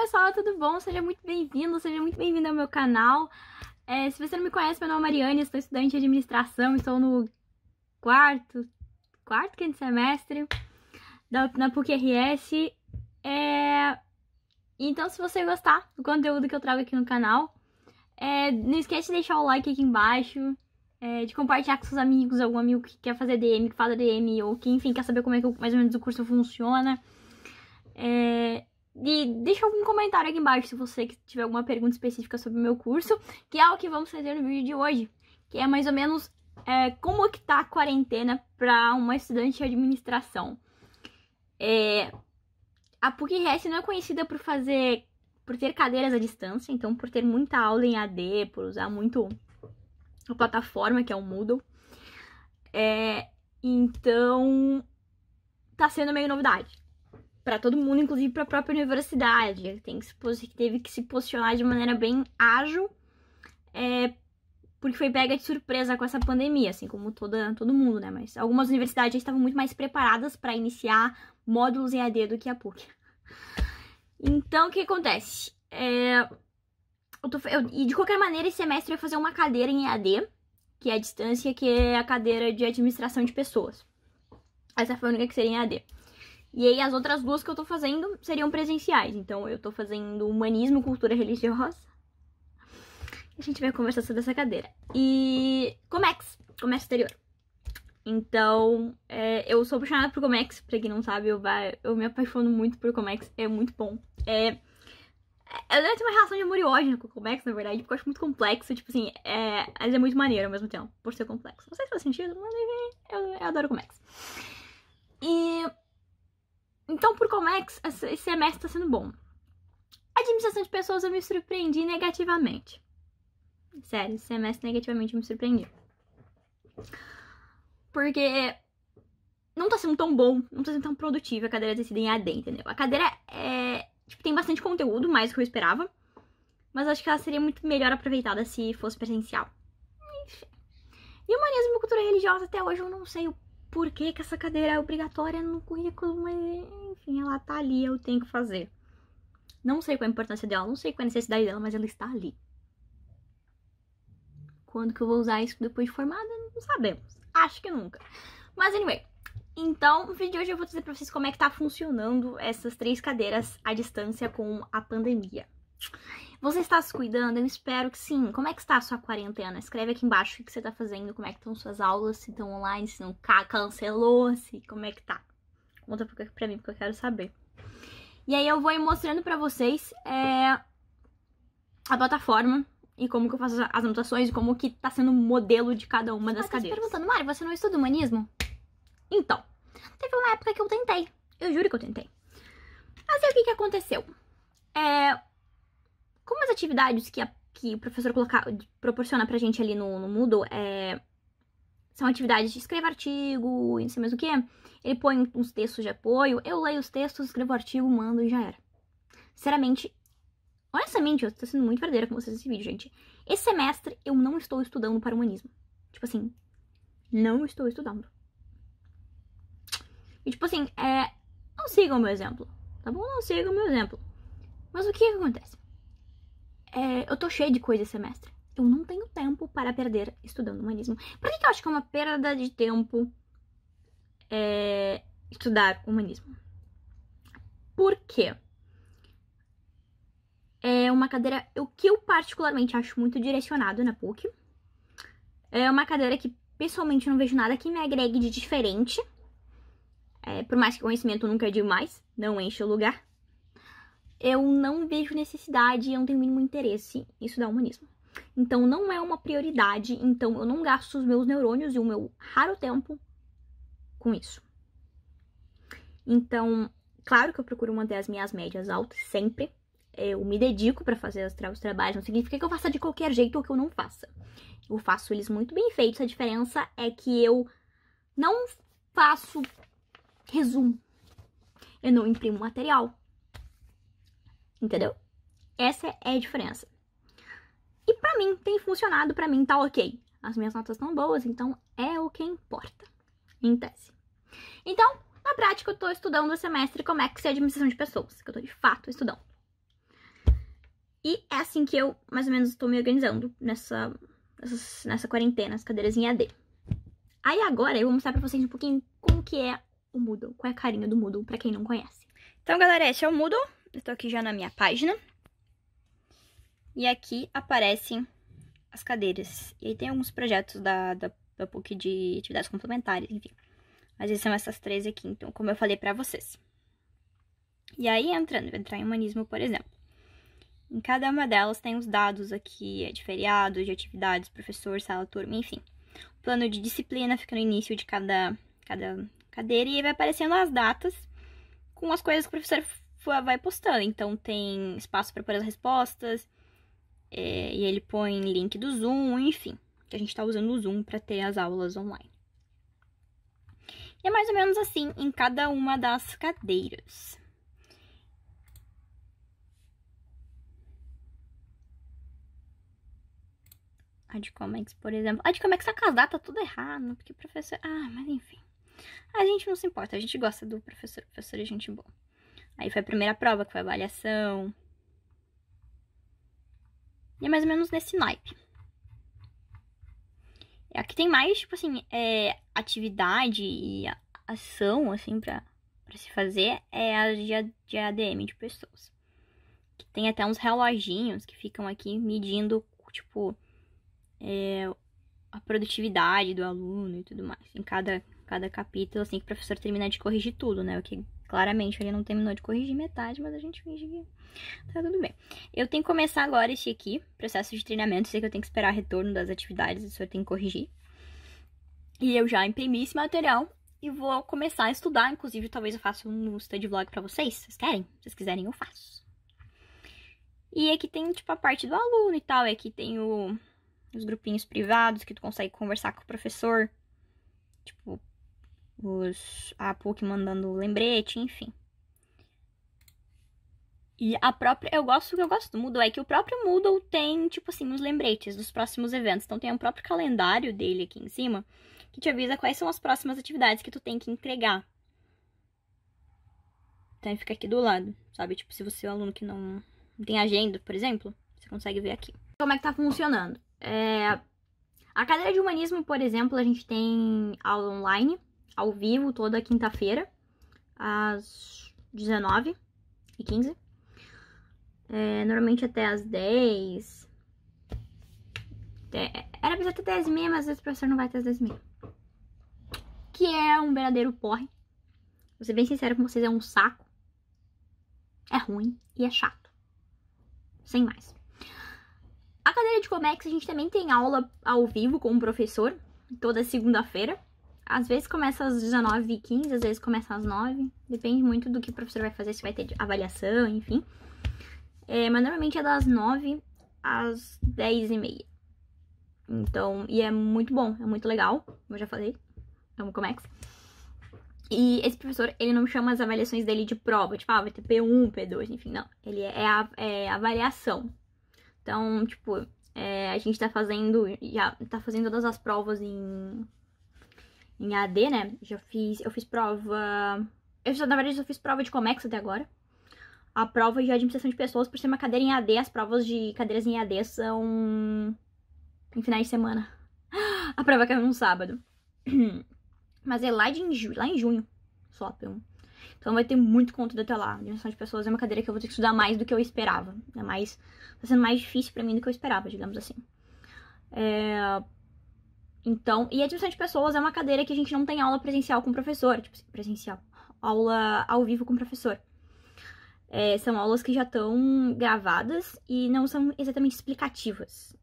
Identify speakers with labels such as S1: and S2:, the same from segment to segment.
S1: pessoal, tudo bom? Seja muito bem-vindo ao meu canal. Se você não me conhece, meu nome é Mariane, estou estudante de administração, estou no quinto semestre na PUC-RS. Então, se você gostar do conteúdo que eu trago aqui no canal, não esquece de deixar o like aqui embaixo, de compartilhar com seus amigos, algum amigo que quer fazer DM, que fala DM, ou que, enfim, quer saber como é que mais ou menos o curso funciona. E deixa algum comentário aqui embaixo se você tiver alguma pergunta específica sobre o meu curso, que é o que vamos fazer no vídeo de hoje, que é mais ou menos como que tá a quarentena para uma estudante de administração. A PUC-RS não é conhecida por ter cadeiras à distância, então por ter muita aula em AD, por usar muito a plataforma que é o Moodle. Então tá sendo meio novidade para todo mundo, inclusive para a própria universidade. Teve que se posicionar de maneira bem ágil, porque foi pega de surpresa com essa pandemia, assim como todo mundo, né? Mas algumas universidades já estavam muito mais preparadas para iniciar módulos em AD do que a PUC. Então, o que acontece? E de qualquer maneira, esse semestre eu ia fazer uma cadeira em EAD, que é a distância, que é a cadeira de administração de pessoas. Essa foi a única que seria em EAD. E aí, as outras duas que eu tô fazendo seriam presenciais. Então, eu tô fazendo humanismo e cultura religiosa. A gente vai conversar sobre essa cadeira. E Comex, comércio exterior. Então, eu sou apaixonada por Comex. Pra quem não sabe, eu me apaixono muito por Comex. É muito bom. Eu tenho uma relação de amor e ódio com o Comex, na verdade, porque eu acho muito complexo. Tipo assim, mas é muito maneiro ao mesmo tempo, por ser complexo. Não sei se faz sentido, mas enfim, eu adoro Comex. Então, por Comex, esse semestre tá sendo bom. A administração de pessoas eu me surpreendi negativamente. Sério, esse semestre negativamente eu me surpreendi. Porque não tá sendo tão bom, não tá sendo tão produtiva a cadeira ter sido em AD, entendeu? A cadeira tem bastante conteúdo, mais do que eu esperava. Mas acho que ela seria muito melhor aproveitada se fosse presencial. Enfim. E humanismo e cultura religiosa, até hoje eu não sei o porquê que essa cadeira é obrigatória no currículo, mas enfim, ela tá ali, eu tenho que fazer. Não sei qual a importância dela, não sei qual a necessidade dela, mas ela está ali. Quando que eu vou usar isso depois de formada, não sabemos. Acho que nunca. Mas anyway, então no vídeo de hoje eu vou dizer pra vocês como é que tá funcionando essas 3 cadeiras à distância com a pandemia. Você está se cuidando? Eu espero que sim. Como é que está a sua quarentena? Escreve aqui embaixo o que você está fazendo, como é que estão suas aulas, se estão online, se não cancelou, como é que tá. Conta pra mim, porque eu quero saber. E aí eu vou ir mostrando pra vocês a plataforma e como que eu faço as anotações e como que tá sendo o modelo de cada uma das cadeiras. Tá perguntando, Mari, você não estuda humanismo? Então, teve uma época que eu tentei. Eu juro que eu tentei. Mas aí o que aconteceu? Como as atividades que o professor proporciona pra gente ali no Moodle são atividades de escrever artigo, não sei mais o que, ele põe uns textos de apoio, eu leio os textos, escrevo o artigo, mando e já era. Sinceramente, honestamente, eu tô sendo muito verdadeira com vocês nesse vídeo, gente. Esse semestre eu não estou estudando para humanismo. Tipo assim, não estou estudando. E tipo assim, não sigam o meu exemplo, tá bom? Não sigam o meu exemplo. Mas o que acontece? Eu tô cheia de coisa esse semestre. Eu não tenho tempo para perder estudando humanismo. Por que eu acho que é uma perda de tempo estudar humanismo? Por quê? É uma cadeira que eu particularmente acho muito direcionado na PUC. É uma cadeira que pessoalmente não vejo nada que me agregue de diferente. Por mais que conhecimento nunca é demais, não enche o lugar. Eu não vejo necessidade, eu não tenho o mínimo interesse em estudar humanismo. Então não é uma prioridade, então eu não gasto os meus neurônios e o meu raro tempo com isso. Então, claro que eu procuro manter as minhas médias altas sempre. Eu me dedico pra fazer os trabalhos, não significa que eu faça de qualquer jeito ou que eu não faça. Eu faço eles muito bem feitos, a diferença é que eu não faço resumo. Eu não imprimo material. Entendeu? Essa é a diferença. E pra mim, tem funcionado, pra mim tá ok. As minhas notas estão boas, então é o que importa. Em tese. Então, na prática, eu tô estudando esse semestre como é que se administração de pessoas. Que eu tô de fato estudando. E é assim que eu, mais ou menos, estou me organizando nessa quarentena, as cadeiras em AD. Aí agora eu vou mostrar pra vocês um pouquinho como que é o Moodle, qual é a carinha do Moodle, pra quem não conhece. Então, galera, esse é o Moodle. Eu tô aqui já na minha página. E aqui aparecem as cadeiras. E aí tem alguns projetos da PUC de atividades complementares, enfim. Mas esses são essas três aqui, então, como eu falei pra vocês. E aí, vou entrar em humanismo, por exemplo. Em cada uma delas tem os dados aqui, de feriados, de atividades, professor, sala, turma, enfim. O plano de disciplina fica no início de cada cadeira e aí vai aparecendo as datas com as coisas que o professor vai postando. Então, tem espaço para pôr as respostas, e ele põe link do Zoom, enfim. Que a gente está usando o Zoom para ter as aulas online. E é mais ou menos assim em cada uma das cadeiras. A de Comex, por exemplo. A de Comex tá com as datas tudo errado, porque o professor... Ah, mas enfim. A gente não se importa, a gente gosta do professor. O professor é gente boa. Aí foi a primeira prova, que foi a avaliação. E é mais ou menos nesse naipe. Aqui tem mais, tipo assim, atividade e ação, assim, pra se fazer. É a de ADM de pessoas. Que tem até uns reloginhos que ficam aqui medindo, tipo... a produtividade do aluno e tudo mais. Em cada capítulo, assim, que o professor termina de corrigir tudo, né? O que claramente ele não terminou de corrigir metade, mas a gente finge que tá tudo bem. Eu tenho que começar agora esse aqui, processo de treinamento. Sei que eu tenho que esperar retorno das atividades, o senhor tem que corrigir. E eu já imprimi esse material e vou começar a estudar. Inclusive, talvez eu faça um study vlog pra vocês. Vocês querem? Se vocês quiserem, eu faço. E aqui tem, tipo, a parte do aluno e tal. E aqui tem os grupinhos privados que tu consegue conversar com o professor. Tipo, a PUC mandando lembrete, enfim. E o que eu gosto do Moodle é que o próprio Moodle tem, tipo assim, os lembretes dos próximos eventos. Então tem o próprio calendário dele aqui em cima, que te avisa quais são as próximas atividades que tu tem que entregar. Então ele fica aqui do lado, sabe? Tipo, se você é um aluno que não tem agenda, por exemplo, você consegue ver aqui. Como é que tá funcionando? A cadeira de humanismo, por exemplo, a gente tem aula online, ao vivo, toda quinta-feira, às 19h15. Normalmente até às 10. Era pra ser até 10h30, mas às vezes o professor não vai até às 10h30. Que é um verdadeiro porre. Vou ser bem sincera com vocês, é um saco. É ruim e é chato. Sem mais. A cadeira de Comex, a gente também tem aula ao vivo com o professor, toda segunda-feira. Às vezes começa às 19h15, às vezes começa às 9h. Depende muito do que o professor vai fazer, se vai ter avaliação, enfim. Mas normalmente é das 9h às 10h30. Então, e é muito bom, é muito legal, como eu já falei. Amo Comex. E esse professor, ele não chama as avaliações dele de prova, tipo, vai ter P1, P2, enfim, não. Ele é avaliação. Então, tipo, a gente já tá fazendo todas as provas em AD, né? Eu fiz prova... na verdade, eu fiz prova de Comex até agora. A prova de administração de pessoas, por ser uma cadeira em AD, as provas de cadeiras em AD são em finais de semana. A prova caiu num sábado. Mas é lá em junho, só P1. Então vai ter muito conteúdo até lá. Administração de pessoas é uma cadeira que eu vou ter que estudar mais do que eu esperava. Tá sendo mais difícil pra mim do que eu esperava, digamos assim. Então, e a administração de pessoas é uma cadeira que a gente não tem aula presencial com o professor. Tipo, presencial. Aula ao vivo com o professor. São aulas que já estão gravadas e não são exatamente explicativas,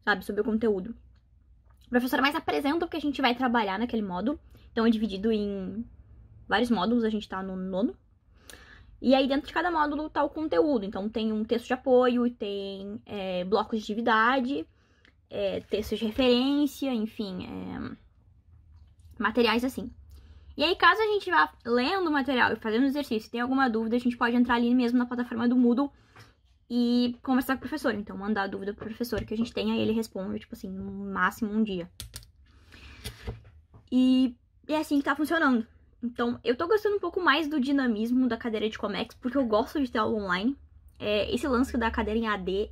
S1: sabe, sobre o conteúdo. O professor mais apresenta o que a gente vai trabalhar naquele módulo. Então é dividido em vários módulos, a gente tá no 9º. E aí dentro de cada módulo tá o conteúdo. Então tem um texto de apoio, tem blocos de atividade, textos de referência, enfim, materiais assim. E aí, caso a gente vá lendo o material e fazendo exercício e tem alguma dúvida, a gente pode entrar ali mesmo na plataforma do Moodle e conversar com o professor. Então, mandar a dúvida pro professor que a gente tenha e ele responde, tipo assim, no máximo um dia. E é assim que tá funcionando. Então, eu tô gostando um pouco mais do dinamismo da cadeira de Comex, porque eu gosto de ter aula online. esse lance da cadeira em AD,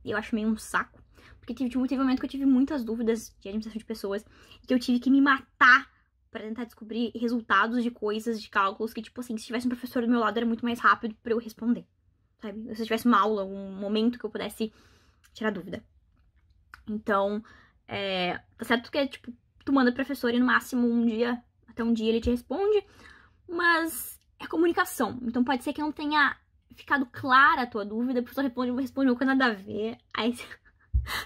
S1: eu acho meio um saco. Porque teve um momento que eu tive muitas dúvidas de administração de pessoas, que eu tive que me matar pra tentar descobrir resultados de coisas, de cálculos, que, tipo assim, se tivesse um professor do meu lado, era muito mais rápido pra eu responder, sabe? Se tivesse uma aula, um momento que eu pudesse tirar dúvida. Então, tá certo que, tipo, tu manda pro professor e no máximo até um dia ele te responde, mas é comunicação. Então pode ser que não tenha ficado clara a tua dúvida, o professor responde uma coisa nada a ver, aí você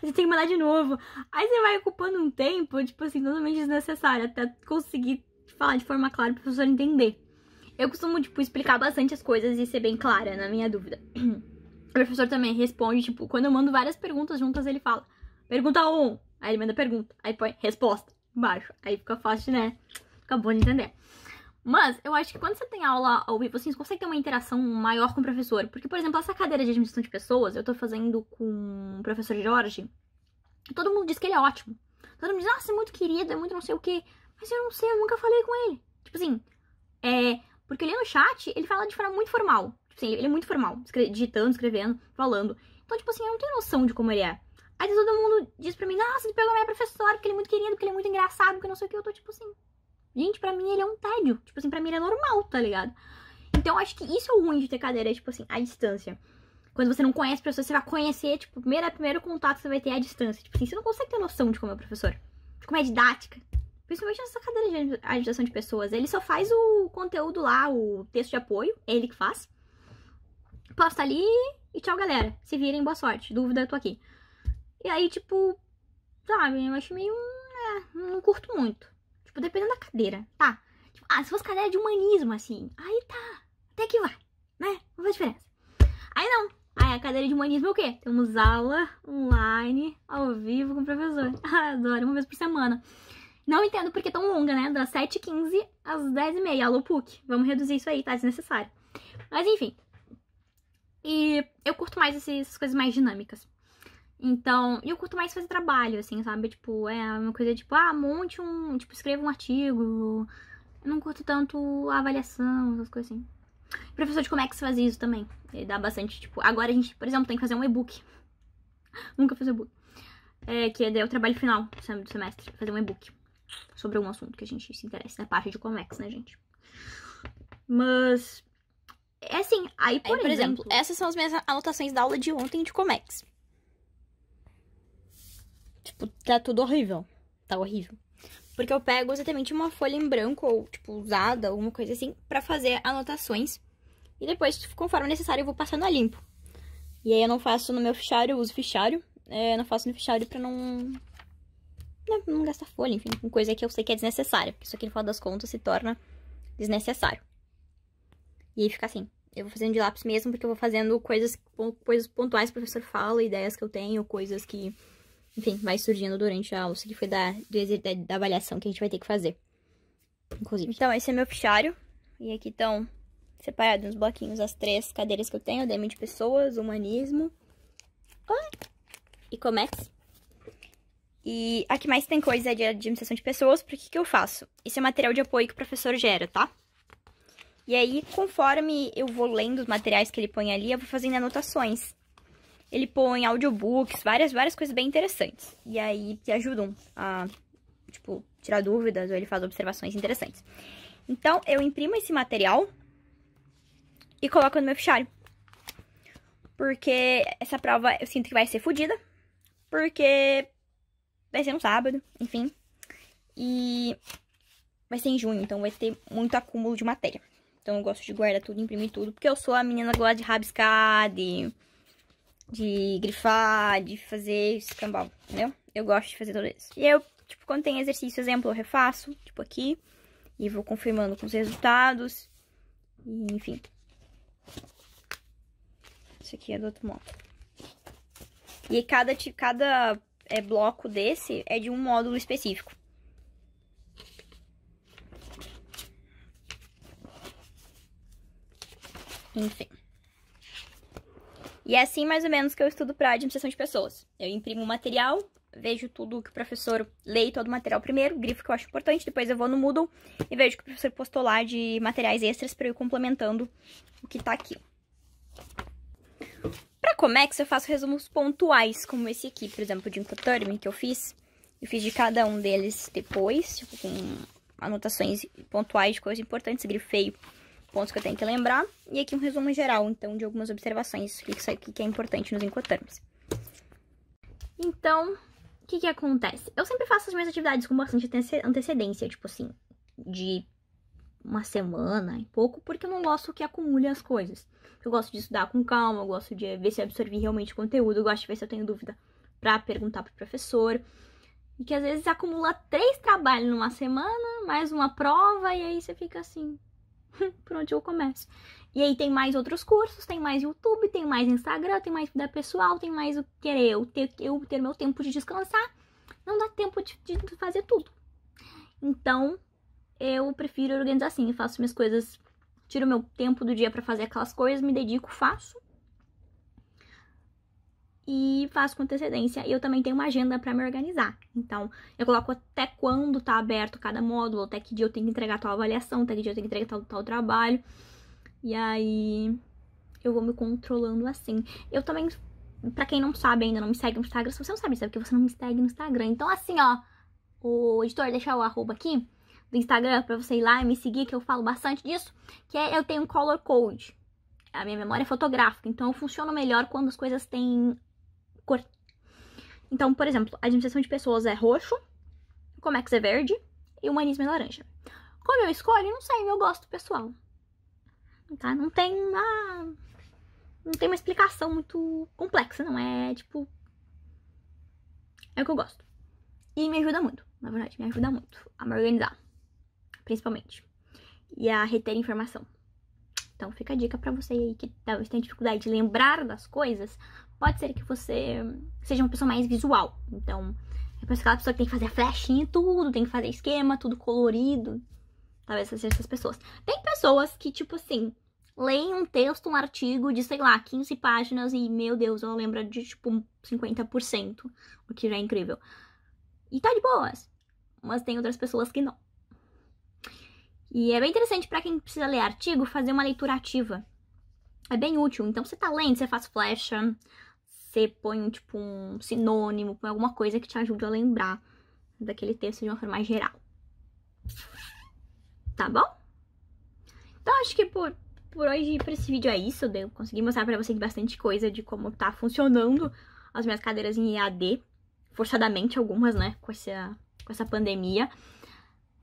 S1: tem que mandar de novo. Aí você vai ocupando um tempo, tipo assim, totalmente desnecessário, até conseguir falar de forma clara pro professor entender. Eu costumo, tipo, explicar bastante as coisas e ser bem clara na minha dúvida. O professor também responde, tipo, quando eu mando várias perguntas juntas, ele fala, pergunta 1, aí ele manda pergunta, aí põe resposta embaixo, aí fica fácil, né? Fica bom de entender. Mas eu acho que quando você tem aula ao vivo, assim, você consegue ter uma interação maior com o professor. Porque, por exemplo, essa cadeira de administração de pessoas, eu tô fazendo com o professor Jorge, e todo mundo diz que ele é ótimo. Todo mundo diz, nossa, é muito querido, é muito não sei o quê. Mas eu não sei, eu nunca falei com ele. Tipo assim, porque ele no chat, ele fala de forma muito formal. Tipo assim, ele é muito formal, digitando, escrevendo, falando. Então, tipo assim, eu não tenho noção de como ele é. Aí todo mundo diz pra mim, nossa, ele pegou a minha professora, porque ele é muito querido, porque ele é muito engraçado, porque não sei o que. Eu tô tipo assim, gente, pra mim ele é um tédio. Tipo assim, pra mim ele é normal, tá ligado? Então, acho que isso é o ruim de ter cadeira, tipo assim, à distância. Quando você não conhece a pessoa, você vai conhecer, tipo, primeiro contato que você vai ter à distância. Tipo assim, você não consegue ter noção de como é o professor. De como é a didática. Principalmente nessa cadeira de administração de pessoas. Ele só faz o conteúdo lá, o texto de apoio, é ele que faz. Posta ali e tchau, galera. Se virem, boa sorte. Dúvida, eu tô aqui. E aí, tipo, sabe, eu acho meio... não curto muito. Tipo, dependendo da cadeira, tá? Tipo, se fosse cadeira de humanismo, assim, aí tá, até que vai, né? Não faz diferença. Aí não. Aí a cadeira de humanismo é o quê? Temos aula online, ao vivo com o professor. Adoro, uma vez por semana. Não entendo porque é tão longa, né? Das 7h15 às 10h30, alô PUC. Vamos reduzir isso aí, tá? Desnecessário. Mas enfim. E eu curto mais essas coisas mais dinâmicas. Então, eu curto mais fazer trabalho, assim, sabe? Tipo, é uma coisa tipo, monte tipo, escreva um artigo. Eu não curto tanto a avaliação, essas coisas assim. O professor de Comex faz isso também. Ele dá bastante, tipo, agora a gente, por exemplo, tem que fazer um e-book. Nunca fiz e-book. Que é o trabalho final do semestre, fazer um e-book sobre algum assunto que a gente se interessa, na parte de Comex, né, gente? Mas, é assim, aí, por exemplo, essas são as minhas anotações da aula de ontem de Comex. Tipo, tá tudo horrível. Tá horrível. Porque eu pego exatamente uma folha em branco, ou, tipo, usada, alguma coisa assim, pra fazer anotações. E depois, conforme necessário, eu vou passando a limpo. E aí eu não faço no meu fichário, eu uso fichário. Não faço no fichário pra não gastar folha, enfim, com coisa que eu sei que é desnecessária. Porque isso aqui, no final das contas, se torna desnecessário. E aí fica assim. Eu vou fazendo de lápis mesmo, porque eu vou fazendo coisas pontuais que o professor fala, ideias que eu tenho, coisas que... Enfim, vai surgindo durante a aula. Isso aqui foi da avaliação que a gente vai ter que fazer. Inclusive. Então, esse é meu fichário. E aqui estão separados nos bloquinhos as 3 cadeiras que eu tenho. DM de pessoas, humanismo e Comex. E aqui mais tem coisa de administração de pessoas. Por que eu faço? Esse é material de apoio que o professor gera, tá? E aí, conforme eu vou lendo os materiais que ele põe ali, eu vou fazendo anotações. Ele põe audiobooks, várias coisas bem interessantes. E aí, te ajudam a, tipo, tirar dúvidas, ou ele faz observações interessantes. Então, eu imprimo esse material e coloco no meu fichário. Porque essa prova eu sinto que vai ser fodida. Porque vai ser no sábado, enfim. E vai ser em junho, então vai ter muito acúmulo de matéria. Então, eu gosto de guardar tudo, imprimir tudo. Porque eu sou a menina que gosta de rabiscar, de grifar, de fazer escambau, entendeu? Eu gosto de fazer tudo isso. E eu, tipo, quando tem exercício, exemplo, eu refaço, tipo aqui, e vou confirmando com os resultados, e, enfim. Isso aqui é do outro modo. E cada bloco desse é de um módulo específico. Enfim. E é assim, mais ou menos, que eu estudo para administração de pessoas. Eu imprimo o material, vejo tudo que o professor... Leio todo o material primeiro, grifo que eu acho importante, depois eu vou no Moodle e vejo o que o professor postou lá de materiais extras para eu ir complementando o que tá aqui. Pra Comex eu faço resumos pontuais, como esse aqui, por exemplo, de Incoterm que eu fiz. Eu fiz de cada um deles depois, tipo, com anotações pontuais de coisas importantes, grifei pontos que eu tenho que lembrar. E aqui um resumo geral, então, de algumas observações, o que é importante nos Incoterms. Então, o que acontece? Eu sempre faço as minhas atividades com bastante antecedência, tipo assim, de uma semana e pouco, porque eu não gosto que acumule as coisas. Eu gosto de estudar com calma, eu gosto de ver se eu absorvi realmente o conteúdo, eu gosto de ver se eu tenho dúvida pra perguntar pro professor. E que às vezes acumula 3 trabalhos numa semana, mais uma prova, e aí você fica assim, por onde eu começo? E aí tem mais outros cursos, tem mais YouTube, tem mais Instagram, tem mais vida pessoal, tem mais o querer eu ter meu tempo de descansar. Não dá tempo de fazer tudo. Então, eu prefiro organizar assim, eu faço minhas coisas, tiro meu tempo do dia pra fazer aquelas coisas, me dedico, faço. E faço com antecedência. E eu também tenho uma agenda pra me organizar. Então, eu coloco até quando tá aberto cada módulo, até que dia eu tenho que entregar tal avaliação, até que dia eu tenho que entregar tal trabalho. E aí, eu vou me controlando assim. Eu também, pra quem não sabe ainda, não me segue no Instagram, se você não sabe, sabe porque você não me segue no Instagram. Então, assim, ó, o editor deixar o arroba aqui do Instagram pra você ir lá e me seguir, que eu falo bastante disso, que é eu tenho um color code. A minha memória é fotográfica, então eu funciono melhor quando as coisas têm cor. Então, por exemplo, a administração de pessoas é roxo, Comex é verde e humanismo é laranja. Como eu escolho, não sei, eu gosto pessoal. Tá? Não tem uma explicação muito complexa, não é tipo... É o que eu gosto. E me ajuda muito, na verdade, me ajuda muito a me organizar, principalmente. E a reter informação. Então fica a dica pra você aí que talvez tenha dificuldade de lembrar das coisas. Pode ser que você seja uma pessoa mais visual. Então, é aquela pessoa que tem que fazer a flechinha e tudo, tem que fazer esquema, tudo colorido. Talvez seja essas pessoas. Tem pessoas que, tipo assim, leem um texto, um artigo de, sei lá, 15 páginas e, meu Deus, ela lembra de, tipo, 50%, o que já é incrível. E tá de boas. Mas tem outras pessoas que não. E é bem interessante pra quem precisa ler artigo, fazer uma leitura ativa. É bem útil. Então, você tá lendo, você faz flecha, você põe, tipo, um sinônimo, põe alguma coisa que te ajude a lembrar daquele texto de uma forma mais geral. Tá bom? Então, acho que por hoje, por esse vídeo é isso. Eu consegui mostrar pra vocês bastante coisa de como tá funcionando as minhas cadeiras em EAD. Forçadamente, algumas, né? Com essa pandemia.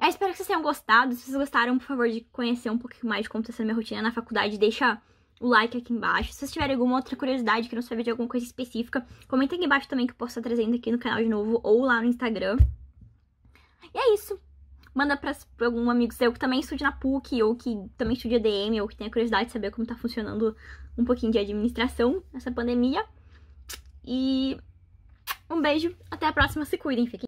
S1: Eu espero que vocês tenham gostado. Se vocês gostaram, por favor, de conhecer um pouquinho mais de como tá sendo minha rotina na faculdade, deixa o like aqui embaixo. Se vocês tiverem alguma outra curiosidade, que não saber de alguma coisa específica, comenta aqui embaixo também que eu posso estar trazendo aqui no canal de novo ou lá no Instagram. E é isso. Manda pra algum amigo seu que também estude na PUC, ou que também estude ADM, ou que tenha curiosidade de saber como tá funcionando um pouquinho de administração nessa pandemia. E um beijo, até a próxima, se cuidem, fiquem